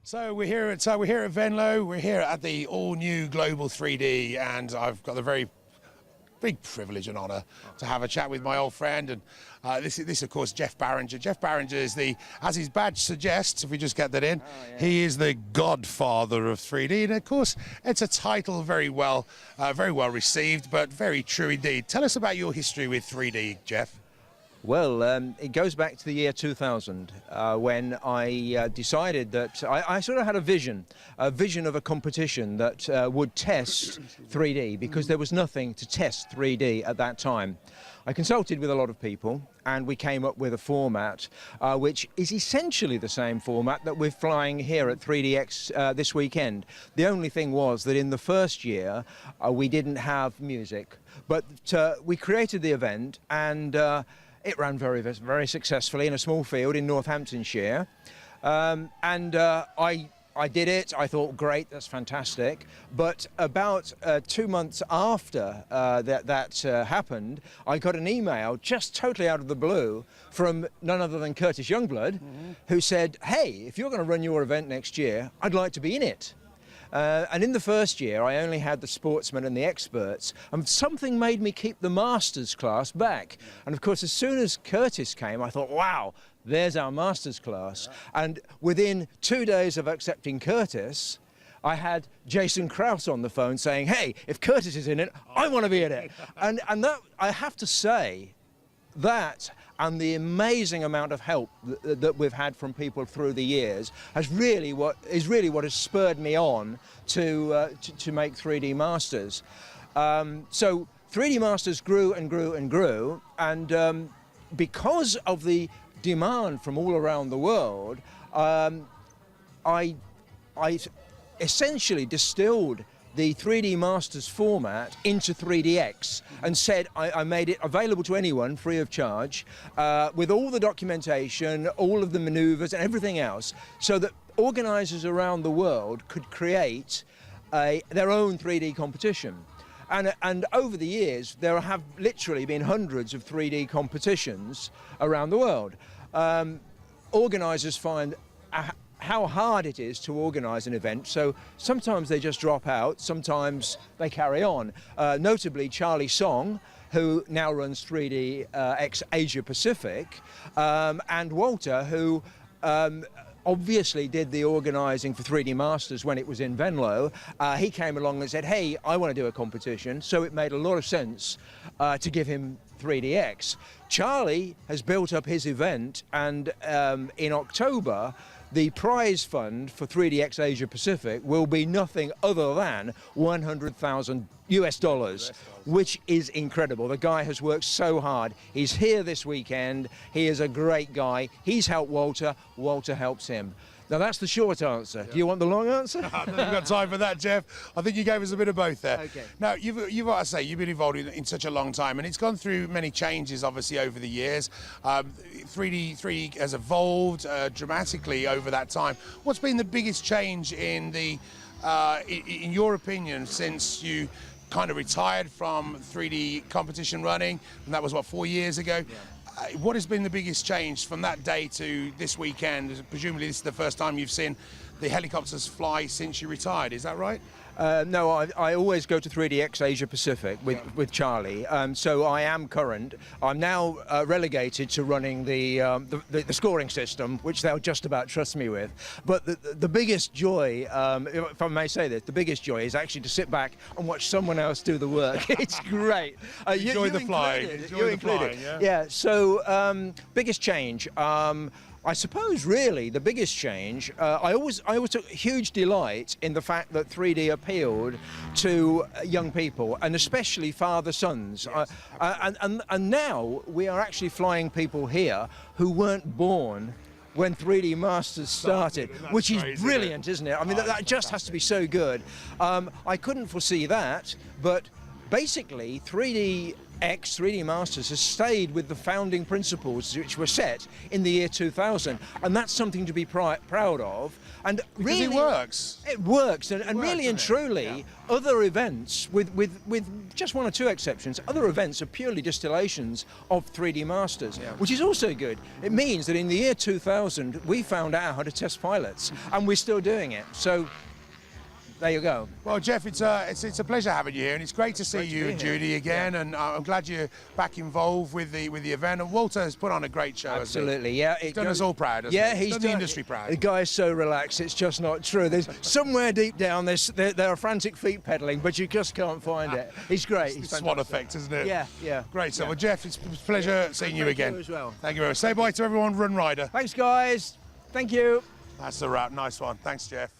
So we're here at Venlo. We're here at the all-new Global 3D, and I've got the very big privilege and honour to have a chat with my old friend. And this of course, Jeff Barringer. Jeff Barringer is as his badge suggests, if we just get that in, he is the godfather of 3D. And of course, it's a title very well received, but very true indeed. Tell us about your history with 3D, Jeff. Well, it goes back to the year 2000 when I decided that I sort of had a vision of a competition that would test 3D, because there was nothing to test 3D at that time. I consulted with a lot of people, and we came up with a format which is essentially the same format that we're flying here at 3DX this weekend. The only thing was that in the first year we didn't have music, but we created the event, and it ran very, very successfully in a small field in Northamptonshire, and I did it. I thought, great, that's fantastic. But about 2 months after that happened, I got an email just totally out of the blue from none other than Curtis Youngblood, who said, hey, if you're going to run your event next year, I'd like to be in it. And in the first year, I only had the sportsmen and the experts, and something made me keep the masters class back. And of course, as soon as Curtis came, I thought, wow, there's our masters class. And within 2 days of accepting Curtis, I had Jason Krause on the phone saying, hey, if Curtis is in it, I want to be in it. And that, I have to say, that and the amazing amount of help that we've had from people through the years is really what has spurred me on to make 3D Masters. So 3D Masters grew and grew and grew, and because of the demand from all around the world, I essentially distilled the 3D Masters format into 3DX and said I made it available to anyone free of charge, with all the documentation, all of the maneuvers and everything else, so that organisers around the world could create their own 3D competition. And over the years, there have literally been hundreds of 3D competitions around the world. Organisers find how hard it is to organise an event, so sometimes they just drop out, sometimes they carry on. Notably, Charlie Song, who now runs 3DX Asia Pacific, and Walter, who obviously did the organising for 3D Masters when it was in Venlo. He came along and said, hey, I want to do a competition, so it made a lot of sense to give him 3DX. Charlie has built up his event, and in October, the prize fund for 3DX Asia Pacific will be nothing other than $100,000 US, which is incredible. The guy has worked so hard. He's here this weekend. He is a great guy. He's helped Walter. Walter helps him. Now, that's the short answer. Do you want the long answer? I don't think we've got time for that, Jeff. I think you gave us a bit of both there. Okay. Now, you've got to say, you've been involved in such a long time, and it's gone through many changes, obviously, over the years. 3D has evolved dramatically over that time. What's been the biggest change in your opinion, since you kind of retired from 3D competition running, and that was, what, 4 years ago? Yeah. What has been the biggest change from that day to this weekend? Presumably this is the first time you've seen the helicopters fly since you retired, is that right? No, I always go to 3DX Asia Pacific with Charlie, so I am current. I'm now relegated to running the scoring system, which they'll just about trust me with. But the biggest joy, if I may say this, the biggest joy is actually to sit back and watch someone else do the work. It's great. Enjoy the flying. Enjoy the flying, yeah. So biggest change. I suppose really the biggest change, I always took huge delight in the fact that 3D appealed to young people, and especially father-sons. Yes, and now we are actually flying people here who weren't born when 3D Masters started, which is brilliant, isn't it? I mean, that just has to be so good. I couldn't foresee that, but basically 3D Masters has stayed with the founding principles which were set in the year 2000, and that's something to be proud of. And Because really, it works. It works, and works, really and doesn't it? truly, Yeah. other events, with just one or two exceptions, other events are purely distillations of 3D Masters, which is also good. It means that in the year 2000, we found out how to test pilots, and we're still doing it. So there you go. Well, Jeff, it's a pleasure having you here, and it's great to see you and Judy again. And I'm glad you're back involved with the event. And Walter has put on a great show. Absolutely, yeah. He's done us all proud. Hasn't Yeah, he? he's done the industry proud. The guy is so relaxed; it's just not true. There's somewhere deep down there are frantic feet pedaling, but you just can't find it. He's great. He's Swan effect, isn't it? Yeah, yeah. Great. So, yeah. well, Jeff, it's a pleasure seeing you thank again. you as well. Thank you very much. Say bye to everyone. Run Rider. Thanks, guys. Thank you. That's the wrap. Nice one. Thanks, Jeff.